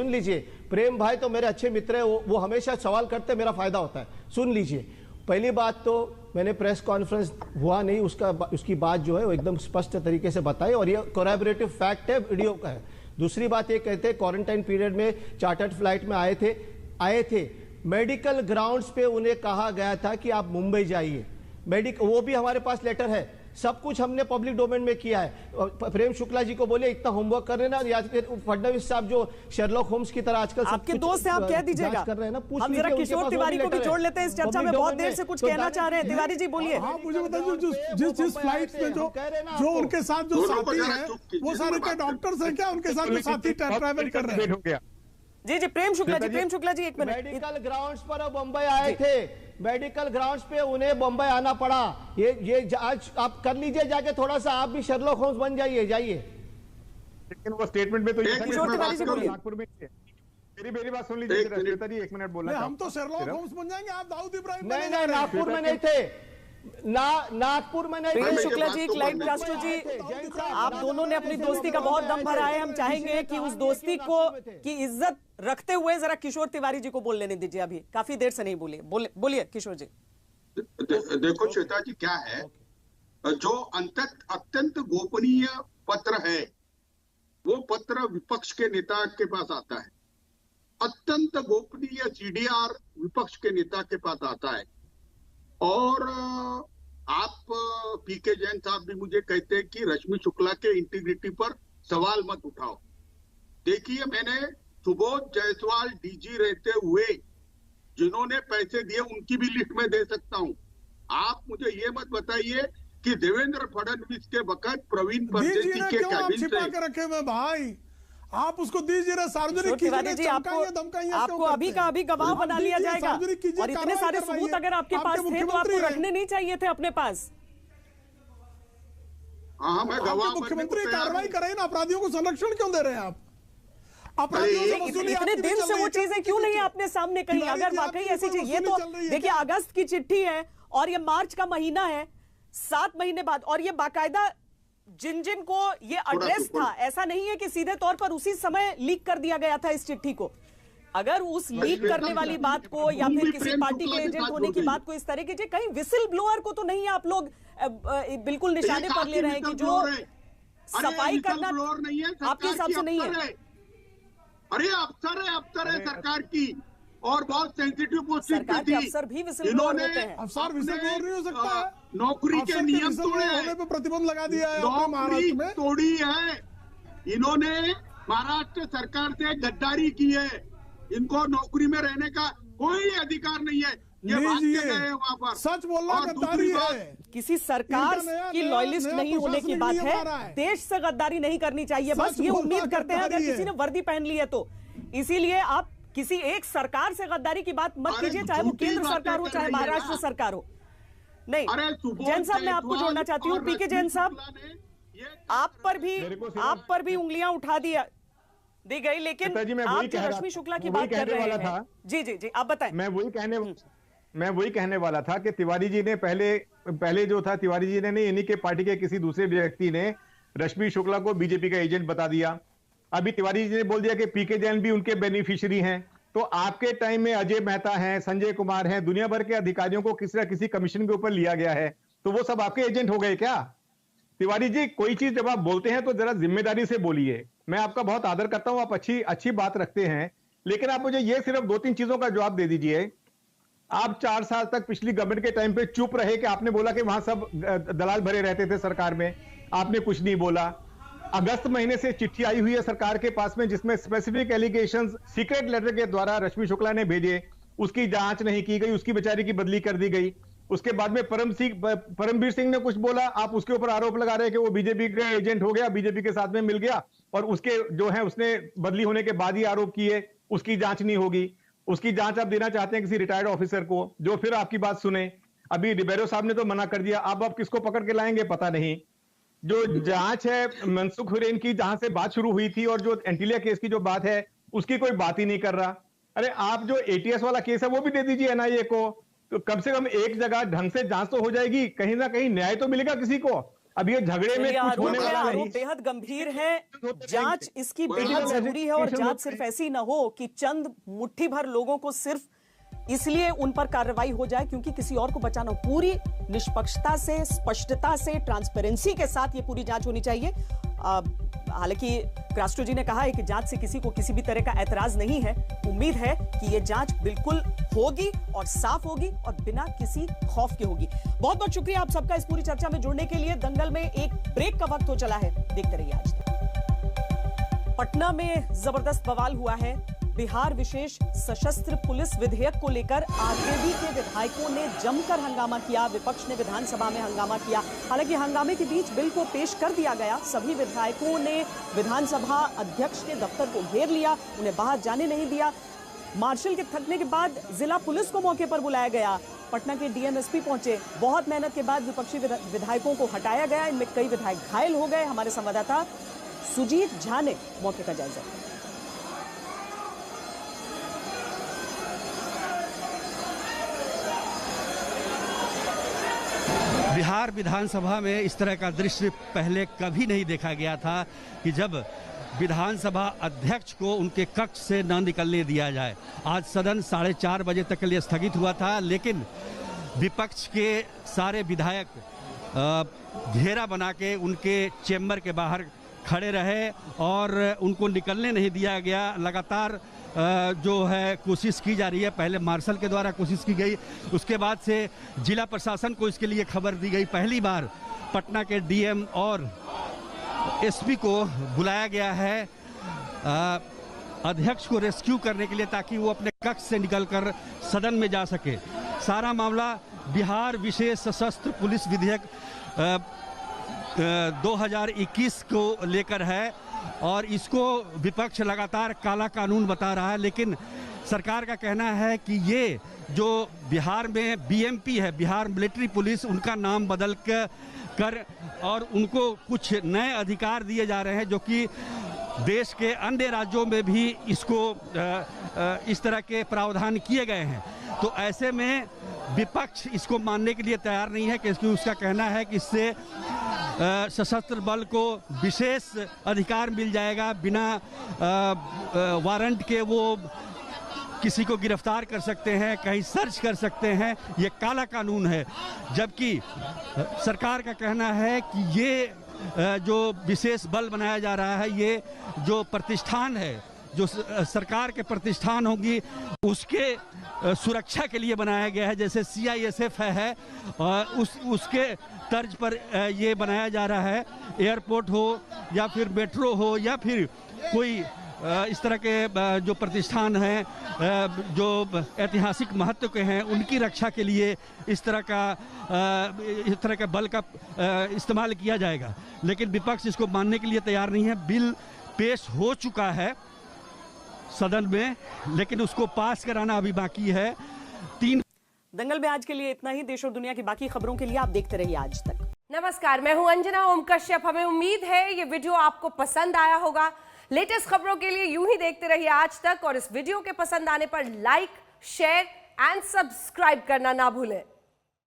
लीजिए, प्रेम भाई तो मेरे अच्छे मित्र है, वो हमेशा सवाल करते, मेरा फायदा होता है। सुन लीजिए, पहली बात तो मैंने प्रेस कॉन्फ्रेंस हुआ नहीं, उसकी बात जो है वो एकदम स्पष्ट तरीके से बताई, और ये कोलैबोरेटिव फैक्ट है, वीडियो का है। दूसरी बात ये कहते हैं क्वारंटाइन पीरियड में चार्टर्ड फ्लाइट में आए थे, मेडिकल ग्राउंड्स पे उन्हें कहा गया था कि आप मुंबई जाइए, वो भी हमारे पास लेटर है, सब कुछ हमने पब्लिक डोमेन में किया है। प्रेम शुक्ला जी को बोले इतना होमवर्क कर रहे ना, या फिर फडणवीस साहब जो शेरलॉक होम्स की तरह आजकल
आपके दोस्त से आप कह दीजिएगा,
कर रहे हैं ना,
हम जरा किशोर तिवारी को भी जोड़ लेते हैं इस चर्चा में, बहुत देर से कुछ कहना चाह रहे हैं। तिवारी जी बोलिए।
आप मुझे बताइए, जिस फ्लाइट में जो उनके साथ जो साथी हैं, वो सारे क्या डॉक्टर्स हैं क्या? उनके साथ जो साथी ट्रैवल कर रहे हैं?
जी प्रेम शुक्ला जी एक मिनट।
मेडिकल ग्राउंड्स पर बम्बई आए थे, मेडिकल ग्राउंड्स पे उन्हें बम्बई आना पड़ा। ये आज आप कर लीजिए जाके, थोड़ा सा आप भी शर्लॉक होम्स बन जाइए।
लेकिन वो स्टेटमेंट में तो नागपुर में मेरी बात सुन लीजिए, श्वेता जी 1 मिनट बोलना।
हम तो शर्लॉक होम्स बन जाएंगे, आप दाऊद इब्राहिम।
नहीं, नागपुर में नहीं थे, नागपुर में नहीं।
प्रेम शुक्ला जी, क्लाइड कास्ट्रो जी, आप दोनों ने अपनी दोस्ती का बहुत दम भरा है। हम चाहेंगे कि उस दोस्ती को की इज्जत रखते हुए जरा किशोर तिवारी जी को बोल लेने दीजिए। अभी काफी देर से नहीं बोलिए किशोर जी।
देखो श्वेता जी, क्या है, जो अत्यंत गोपनीय पत्र है, वो पत्र विपक्ष के नेता के पास आता है। अत्यंत गोपनीय सीडीआर विपक्ष के नेता के पास आता है। और आप पीके जैन साहब भी मुझे कहते हैं कि रश्मि शुक्ला के इंटीग्रिटी पर सवाल मत उठाओ। देखिए, मैंने सुबोध जायसवाल डीजी रहते हुए जिन्होंने पैसे दिए उनकी भी लिस्ट में दे सकता हूं। आप मुझे ये मत बताइए कि देवेंद्र फडणवीस के वक्त प्रवीण परदेशी के कैबिनेट
से रखे हुए भाई, आप उसको दीजिए ना, सार्वजनिक
आपको अभी का अभी गवाह बना लिया जाएगा। और इतने सारे सबूत अगर आपके पास थे तो आपको रखने नहीं चाहिए थे अपने पास।
हाँ, मैं गवाह।
मुख्यमंत्री कार्रवाई करें ना, अपराधियों को संरक्षण क्यों दे रहे हैं आप?
इतने दिन से वो चीजें क्यों नहीं आपने सामने कही? अगर वाकई ऐसी चीज, ये तो देखिए अगस्त की चिट्ठी है और ये मार्च का महीना है, 7 महीने बाद, और ये बाकायदा जिन जिन को ये एड्रेस था, ऐसा नहीं है कि सीधे तौर पर उसी समय लीक कर दिया गया था इस चिट्ठी को। अगर उस लीक करने वाली बात को या फिर किसी पार्टी के एजेंट होने की बात को इस तरह की, कहीं विसिल ब्लोअर को तो नहीं आप लोग बिल्कुल निशाने पर ले रहे हैं कि जो सफाई करना आपके हिसाब से नहीं है?
अरे अफसर है सरकार की, और बहुत सेंसिटिव पोस्टिंग थी।
अफसर भी विसिल ब्लोअर होते हैं।
अफसर विसिल ब्लोअर नहीं हो सकता है।
नौकरी के नियम तोड़े
होने पे प्रतिबंध लगा दिया है,
नौकरी तोड़ी है इन्होंने। महाराष्ट्र सरकार से गद्दारी की है, इनको नौकरी में रहने का कोई अधिकार नहीं है। ये बात गए वहाँ पर
सच बोलना गद्दारी है।
किसी सरकार की लॉयलिस्ट नहीं होने की बात है, देश से गद्दारी नहीं करनी चाहिए, बस ये उम्मीद करते हैं अगर किसी ने वर्दी पहन ली है तो। इसीलिए आप किसी एक सरकार से गद्दारी की बात मत कीजिए, चाहे वो केंद्र सरकार हो चाहे महाराष्ट्र सरकार हो। नहीं, जैन साहब मैं आपको जोड़ना चाहती हूँ। पीके जैन साहब, आप पर भी उंगलियां उठा दी गई, लेकिन आप जो रश्मि शुक्ला की बात कर रहे हैं, जी आप बताएं।
मैं वही कहने वाला था कि तिवारी जी ने पहले जो था, तिवारी जी ने नहीं, इन्हीं के पार्टी के किसी दूसरे व्यक्ति ने रश्मि शुक्ला को बीजेपी का एजेंट बता दिया। अभी तिवारी जी ने बोल दिया कि पीके जैन भी उनके बेनिफिशियरी हैं। तो आपके टाइम में अजय मेहता हैं, संजय कुमार हैं, दुनिया भर के अधिकारियों को किसी न किसी कमीशन के ऊपर लिया गया है, तो वो सब आपके एजेंट हो गए क्या? तिवारी जी, कोई चीज जब आप बोलते हैं तो जरा जिम्मेदारी से बोलिए। मैं आपका बहुत आदर करता हूं, आप अच्छी बात रखते हैं, लेकिन आप मुझे ये सिर्फ 2-3 चीजों का जवाब दे दीजिए। आप 4 साल तक पिछली गवर्नमेंट के टाइम पे चुप रहे कि आपने बोला कि वहां सब दलाल भरे रहते थे सरकार में, आपने कुछ नहीं बोला। अगस्त महीने से चिट्ठी आई हुई है सरकार के पास में, जिसमें स्पेसिफिक एलिगेशंस सीक्रेट लेटर के द्वारा रश्मि शुक्ला ने भेजे, उसकी जांच नहीं की गई, उसकी बेचारी की बदली कर दी गई। उसके बाद में परमवीर सिंह ने कुछ बोला, आप उसके ऊपर आरोप लगा रहे हैं कि वो बीजेपी का एजेंट हो गया, बीजेपी के साथ में मिल गया, और उसके जो है उसने बदली होने के बाद ही आरोप किए, उसकी जांच नहीं होगी। उसकी जांच आप देना चाहते हैं किसी रिटायर्ड ऑफिसर को, जो फिर आपकी बात सुने। अभी रिबेरो साहब ने तो मना कर दिया, अब आप किसको पकड़ के लाएंगे पता नहीं। जो जांच है मनसुख हुरैन की, जहां से बात शुरू हुई थी, और जो एंटीलिया केस की जो बात है उसकी कोई बात ही नहीं कर रहा। अरे आप जो एटीएस वाला केस है वो भी दे दीजिए एनआईए को, तो कम से कम एक जगह ढंग से जांच तो हो जाएगी, कहीं ना कहीं न्याय तो मिलेगा किसी को। अब ये झगड़े में कुछ होने वाला नहीं।
बेहद गंभीर है, जांच इसकी बेहद जरूरी है, और जांच सिर्फ ऐसी ना हो कि चंद मुट्ठी भर लोगों को सिर्फ इसलिए उन पर कार्रवाई हो जाए क्योंकि किसी और को बचाना हो। पूरी निष्पक्षता से, स्पष्टता से, ट्रांसपेरेंसी के साथ ये पूरी जांच होनी चाहिए। हालांकि क्रास्टो जी ने कहा है कि जांच से किसी को किसी भी तरह का ऐतराज नहीं है। उम्मीद है कि ये जांच बिल्कुल होगी और साफ होगी और बिना किसी खौफ के होगी। बहुत बहुत शुक्रिया आप सबका इस पूरी चर्चा में जुड़ने के लिए। दंगल में एक ब्रेक का वक्त हो चला है, देखते रहिए आज तक। पटना में जबरदस्त बवाल हुआ है। बिहार विशेष सशस्त्र पुलिस विधेयक को लेकर आरजेडी के विधायकों ने जमकर हंगामा किया। विपक्ष ने विधानसभा में हंगामा किया। हालांकि हंगामे के बीच बिल को पेश कर दिया गया। सभी विधायकों ने विधानसभा अध्यक्ष के दफ्तर को घेर लिया, उन्हें बाहर जाने नहीं दिया। मार्शल के थकने के बाद जिला पुलिस को मौके पर बुलाया गया। पटना के डीएम एसपी पहुंचे। बहुत मेहनत के बाद विपक्षी विधायकों को हटाया गया। इनमें कई विधायक घायल हो गए। हमारे संवाददाता सुजीत झा ने मौके का जायजा लिया।
बिहार विधानसभा में इस तरह का दृश्य पहले कभी नहीं देखा गया था कि जब विधानसभा अध्यक्ष को उनके कक्ष से न निकलने दिया जाए। आज सदन 4:30 बजे तक के लिए स्थगित हुआ था, लेकिन विपक्ष के सारे विधायक घेरा बना के उनके चेम्बर के बाहर खड़े रहे और उनको निकलने नहीं दिया गया। लगातार जो है कोशिश की जा रही है। पहले मार्शल के द्वारा कोशिश की गई, उसके बाद से जिला प्रशासन को इसके लिए खबर दी गई। पहली बार पटना के डीएम और एसपी को बुलाया गया है अध्यक्ष को रेस्क्यू करने के लिए, ताकि वो अपने कक्ष से निकलकर सदन में जा सके। सारा मामला बिहार विशेष सशस्त्र पुलिस विधेयक 2021 को लेकर है और इसको विपक्ष लगातार काला कानून बता रहा है। लेकिन सरकार का कहना है कि ये जो बिहार में बीएमपी है, बिहार मिलिट्री पुलिस, उनका नाम बदल कर और उनको कुछ नए अधिकार दिए जा रहे हैं जो कि देश के अन्य राज्यों में भी इसको इस तरह के प्रावधान किए गए हैं। तो ऐसे में विपक्ष इसको मानने के लिए तैयार नहीं है, क्योंकि उसका कहना है कि इससे सशस्त्र बल को विशेष अधिकार मिल जाएगा, बिना वारंट के वो किसी को गिरफ्तार कर सकते हैं, कहीं सर्च कर सकते हैं। ये काला कानून है। जबकि सरकार का कहना है कि ये जो विशेष बल बनाया जा रहा है, ये जो प्रतिष्ठान है, जो सरकार के प्रतिष्ठान होंगी, उसके सुरक्षा के लिए बनाया गया है। जैसे CISF है उसके तर्ज पर ये बनाया जा रहा है। एयरपोर्ट हो या फिर मेट्रो हो या फिर कोई इस तरह के जो प्रतिष्ठान हैं जो ऐतिहासिक महत्व के हैं, उनकी रक्षा के लिए इस तरह का बल का इस्तेमाल किया जाएगा। लेकिन विपक्ष इसको मानने के लिए तैयार नहीं है। बिल पेश हो चुका है सदन में, लेकिन उसको पास कराना अभी बाकी है।
दंगल में आज के लिए इतना ही। देश और दुनिया की बाकी खबरों के लिए आप देखते रहिए आज तक।
नमस्कार, मैं हूं अंजना ओम कश्यप। हमें उम्मीद है ये वीडियो आपको पसंद आया होगा। लेटेस्ट खबरों के लिए यूं ही देखते रहिए आज तक, और इस वीडियो के पसंद आने पर लाइक, शेयर एंड सब्सक्राइब करना ना भूलें।